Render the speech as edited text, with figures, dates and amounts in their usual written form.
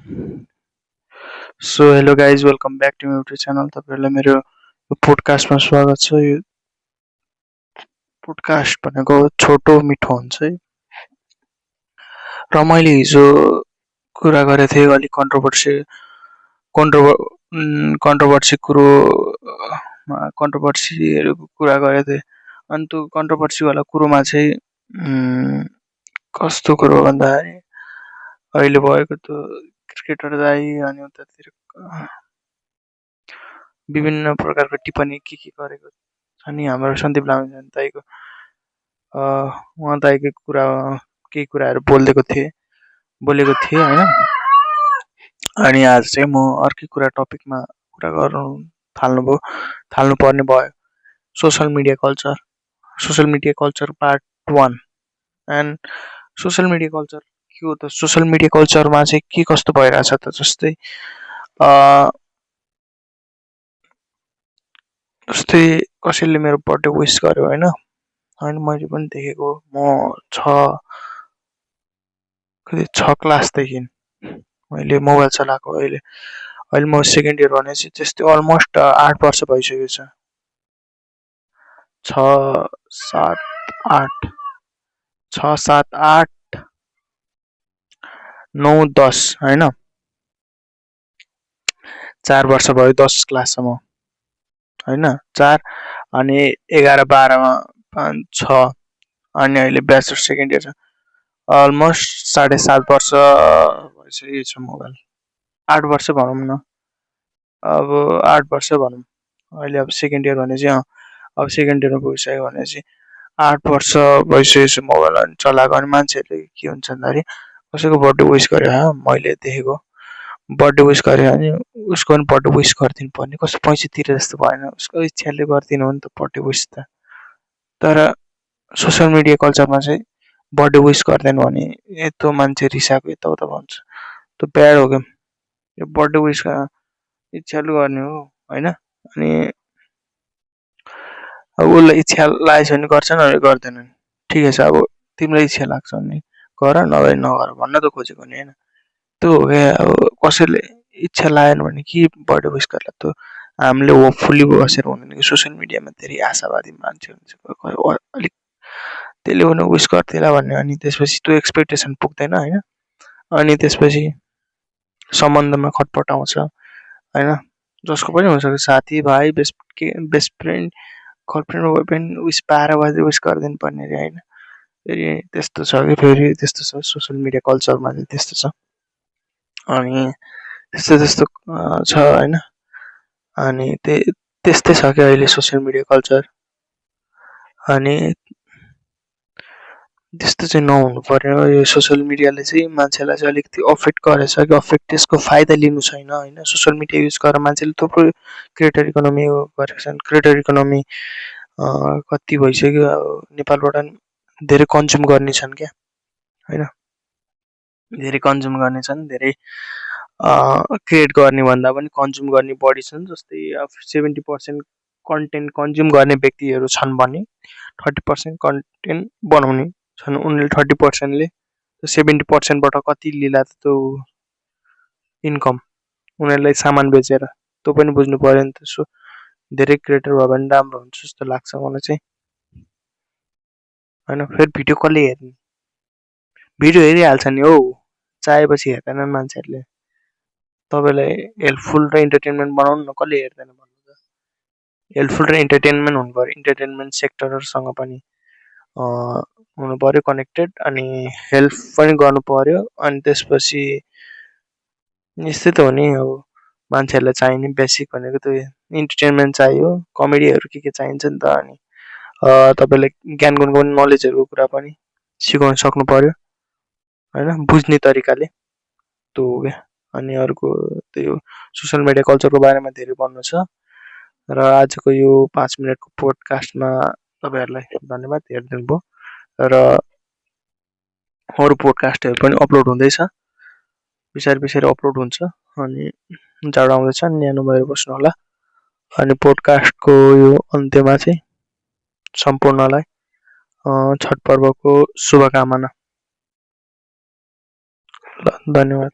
So hello guys welcome back to YouTube channel. तपाईँहरूलाई मेरो पोडकास्टमा स्वागत छ। यो पोडकास्ट भनेको छोटो मिठो हुन्छ है। र मैले हिजो कुरा गरेको थिएँ अलिक कन्ट्रोभर्सीहरूको कुरा गरेको थिएँ। अनि त्यो कन्ट्रोभर्सीवाला कुरोमा चाहिँ कस्तो कुरो भन्दाखेरि अहिले भएको त्यो क्रिकेटर दाइ अनि उतातिर विभिन्न प्रकारको टिप्पणी के गरेको छ नि हाम्रो सन्दीप लामिछाने दाइको उहाँ दाइको केही कुराहरू बोलेको थिएँ होइन। अनि आज चाहिँ म अर्कै टपिकमा कुरा गर्नु थाल्नुपर्ने भयो। Social media culture part 1। And social media culture के हो त? सोसल मिडिया कल्चरमा चाहिँ के कस्तो भइरहेछ त? जस्तै कसैले मेरो बर्थडे विस गर्यो होइन, अनि मैले पनि देखेको। म 6 क्लासदेखि मैले मोबाइल चलाएको। अहिले म सेकेन्ड इयर भनेपछि त्यस्तै अलमोस्ट 8 वर्ष भइसकेको छ। 6, 7, 8, 9, 10 होइन, 4 वर्ष भयो 10 क्लाससम्म होइन, 4 अनि 11, 12मा 5, 6 अनि अहिले ब्याचलर सेकेन्ड इयर छ। अलमोस्ट 7.5 वर्ष भइसकेको छ मोबाइल। 8 वर्ष भनौँ न, अब 8 वर्ष भनौँ। अहिले अब सेकेन्ड इयर भनेपछि अब सेकेन्ड इयरमा पुगिसक्यो भनेपछि 8 वर्ष भइसकेको छ मोबाइल अनि चलाएको। अनि मान्छेहरूले के हुन्छ भन्दाखेरि कसैको बर्थडे विस गर्यो, मैले देखेको बर्थडे विस गर्यो भने उसको पनि बर्थडे विस गरिदिनु पर्ने, कस्तो पैसा तिरे जस्तो भएन, उसको इच्छाले गरिदिनु हो नि त बर्थडे विस त। तर सोसल मिडिया कल्चरमा चाहिँ बर्थडे विस गर्दैन भने यत्रो मान्छे रिसाएको यताउता भन्छ, त्यो ब्याड हो क्या। यो बर्थडे विस इच्छाले गर्ने हो होइन। अनि अब उसलाई इच्छा लागेछ भने गर्छन्, नभए गर्दैनन्, ठिकै छ। अब तिमीलाई इच्छा लाग्छ भने गर, नभए नगर भन्न त खोजेको नि होइन। त्यो हो क्या। अब कसैले इच्छा लागेन भने के बर्थडे विस गर्ला? त्यो हामीले होपफुल्ली बसेर हुँदैन कि सोसियल मिडियामा धेरै आशावादी मान्छे हुन्छ, अलिक त्यसले पनि विस गर्थेला भन्ने, अनि त्यसपछि त्यो एक्सपेक्टेसन पुग्दैन होइन। अनि त्यसपछि सम्बन्धमा खटपट आउँछ होइन। जसको पनि हुनसक्छ, साथी भाइ, बेस्ट फ्रेन्ड, गर्लफ्रेन्ड बोयफ्रेन्ड विस पाएर विस गरिदिनु पर्ने अरे होइन। फेरि त्यस्तो छ कि फेरि त्यस्तो छ सोसियल मिडिया कल्चरमा चाहिँ त्यस्तो छ। अनि त्यस्तो छ होइन। अनि त्यस्तै छ क्या अहिले सोसियल मिडिया कल्चर। अनि त्यस्तो चाहिँ नहुनु पर्यो। यो सोसियल मिडियाले चाहिँ मान्छेलाई चाहिँ अलिकति अफेक्ट गरेछ कि त्यसको फाइदा लिनु छैन होइन। सोसियल मिडिया युज गरेर मान्छेले थुप्रो क्रिएटर इकोनोमी गरेका छन्। क्रिएटर इकोनोमी कति भइसक्यो, नेपालबाट धेरै कन्ज्युम गर्ने छन् क्या होइन। धेरै कन्ज्युम गर्ने छन्, धेरै क्रिएट गर्ने भन्दा पनि कन्ज्युम गर्ने बढी छन्। जस्तै 70% कन्टेन्ट कन्ज्युम गर्ने व्यक्तिहरू छन् भने 30% कन्टेन्ट बनाउने छन्। उनीहरूले 30%ले 70%बाट कति लिला त त्यो इन्कम उनीहरूलाई सामान बेचेर, त्यो पनि बुझ्नु पर्यो नि त। धेरै क्रिएटर भयो भने राम्रो हुन्छ जस्तो लाग्छ मलाई चाहिँ होइन। फेरि भिडियो कसले हेर्ने? भिडियो हेरिहाल्छ नि हौ, चाहेपछि हेर्दैनन् मान्छेहरूले। तपाईँलाई हेल्पफुल र इन्टरटेनमेन्ट बनाउनु न, कसले हेर्दैन भन्नु त? हेल्पफुल र इन्टरटेनमेन्ट हुनु पऱ्यो। इन्टरटेनमेन्ट सेक्टरहरूसँग पनि हुनु पऱ्यो कनेक्टेड, अनि हेल्प पनि गर्नु पऱ्यो। अनि त्यसपछि यस्तै त हो नि। अब मान्छेहरूलाई चाहिने बेसिक भनेको त्यो इन्टरटेनमेन्ट चाहियो, कमेडीहरू के चाहिन्छ नि त। अनि तपाईँलाई ज्ञान गुणको पनि नलेजहरूको कुरा पनि सिकाउन सक्नु पऱ्यो होइन, बुझ्ने तरिकाले। त्यो हो क्या। अनि अर्को त्यो सोसियल मिडिया कल्चरको बारेमा धेरै भन्नु छ। र आजको यो 5 मिनटको पोडकास्टमा तपाईँहरूलाई धन्यवाद हेरिदिनु भयो। र अरू पोडकास्टहरू पनि अपलोड हुँदैछ, बिस्तारै अपलोड हुन्छ। अनि जाडो आउँदैछ, न्यानो भएर बस्नु होला। अनि पोडकास्टको यो अन्त्यमा चाहिँ सम्पूर्णलाई छठ पर्वको शुभकामना। ल, धन्यवाद।